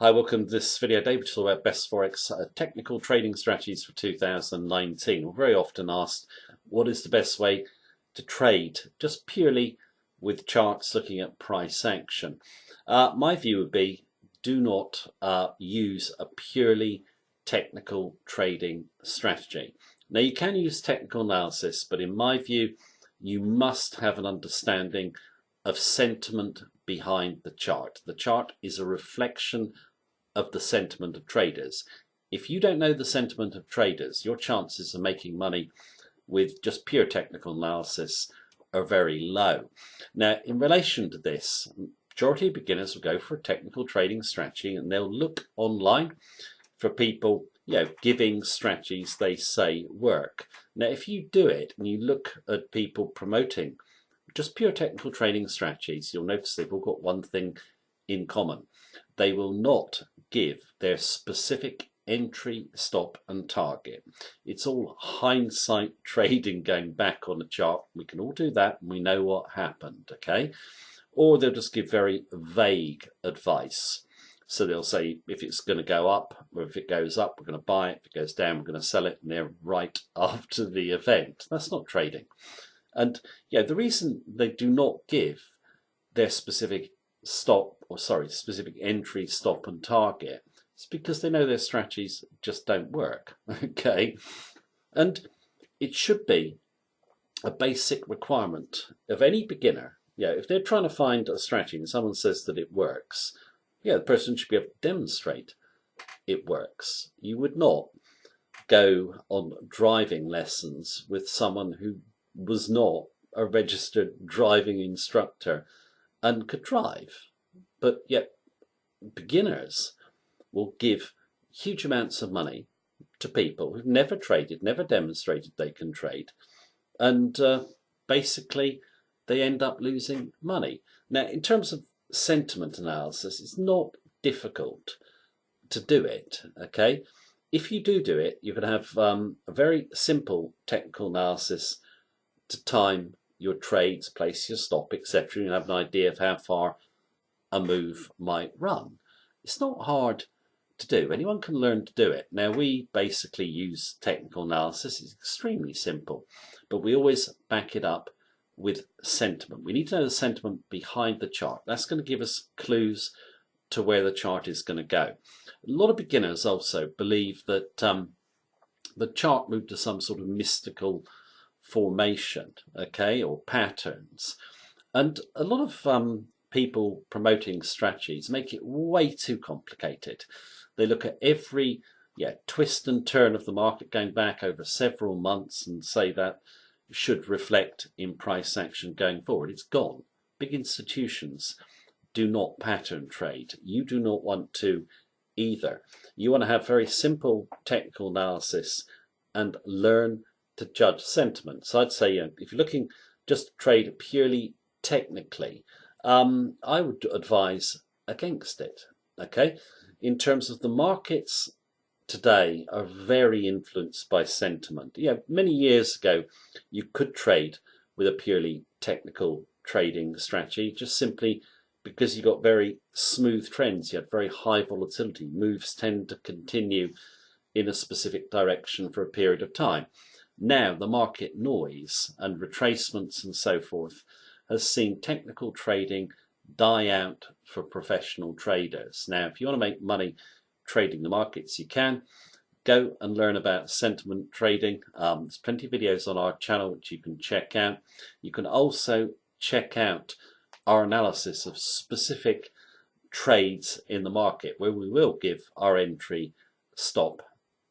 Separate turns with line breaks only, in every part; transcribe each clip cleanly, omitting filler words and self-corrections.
Hi, welcome to this video today, which is all about best Forex technical trading strategies for 2019. We're very often asked, what is the best way to trade just purely with charts looking at price action? My view would be, do not use a purely technical trading strategy. Now, you can use technical analysis, but in my view, you must have an understanding of sentiment behind the chart. The chart is a reflection of the sentiment of traders. If you don't know the sentiment of traders, your chances of making money with just pure technical analysis are very low. Now, in relation to this, majority of beginners will go for a technical trading strategy and they'll look online for people giving strategies they say work. Now, if you do it and you look at people promoting just pure technical trading strategies, you'll notice they've all got one thing in common. They will not give their specific entry, stop and target. It's all hindsight trading, going back on a chart. We can all do that and we know what happened, okay? Or they'll just give very vague advice. So they'll say, if it's going to go up, or if it goes up, we're going to buy it. If it goes down, we're going to sell it. And they're right after the event. That's not trading. And the reason they do not give their specific specific entry, stop and target is because they know their strategies just don't work. Okay. And it should be a basic requirement of any beginner. If they're trying to find a strategy and someone says that it works, the person should be able to demonstrate it works. You would not go on driving lessons with someone who was not a registered driving instructor and could drive. But yet beginners will give huge amounts of money to people who've never traded, never demonstrated they can trade, and basically they end up losing money. Now, in terms of sentiment analysis, it's not difficult to do it, okay? If you do it, you can have a very simple technical analysis to time your trades, place your stop, etc. You have an idea of how far a move might run. It's not hard to do. Anyone can learn to do it. Now, we basically use technical analysis. It's extremely simple, but we always back it up with sentiment. We need to know the sentiment behind the chart. That's going to give us clues to where the chart is going to go. A lot of beginners also believe that the chart moved to some sort of mystical formation, okay, or patterns. And a lot of people promoting strategies make it way too complicated. They look at every twist and turn of the market going back over several months and say that should reflect in price action going forward. It's gone. Big institutions do not pattern trade. You do not want to either. You want to have very simple technical analysis and learn to judge sentiment. So I'd say if you're looking just to trade purely technically, I would advise against it. Okay, in terms of the markets today are very influenced by sentiment. Many years ago you could trade with a purely technical trading strategy just simply because you got very smooth trends. You had very high volatility. Moves tend to continue in a specific direction for a period of time. Now, the market noise and retracements and so forth has seen technical trading die out for professional traders. Now, if you want to make money trading the markets, you can go and learn about sentiment trading. There's plenty of videos on our channel which you can check out. You can also check out our analysis of specific trades in the market, where we will give our entry, stop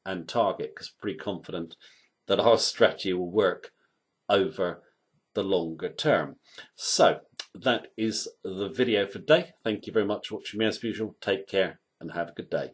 and target, because we're pretty confident that our strategy will work over the longer term. So that is the video for today. Thank you very much for watching me as usual. Take care and have a good day.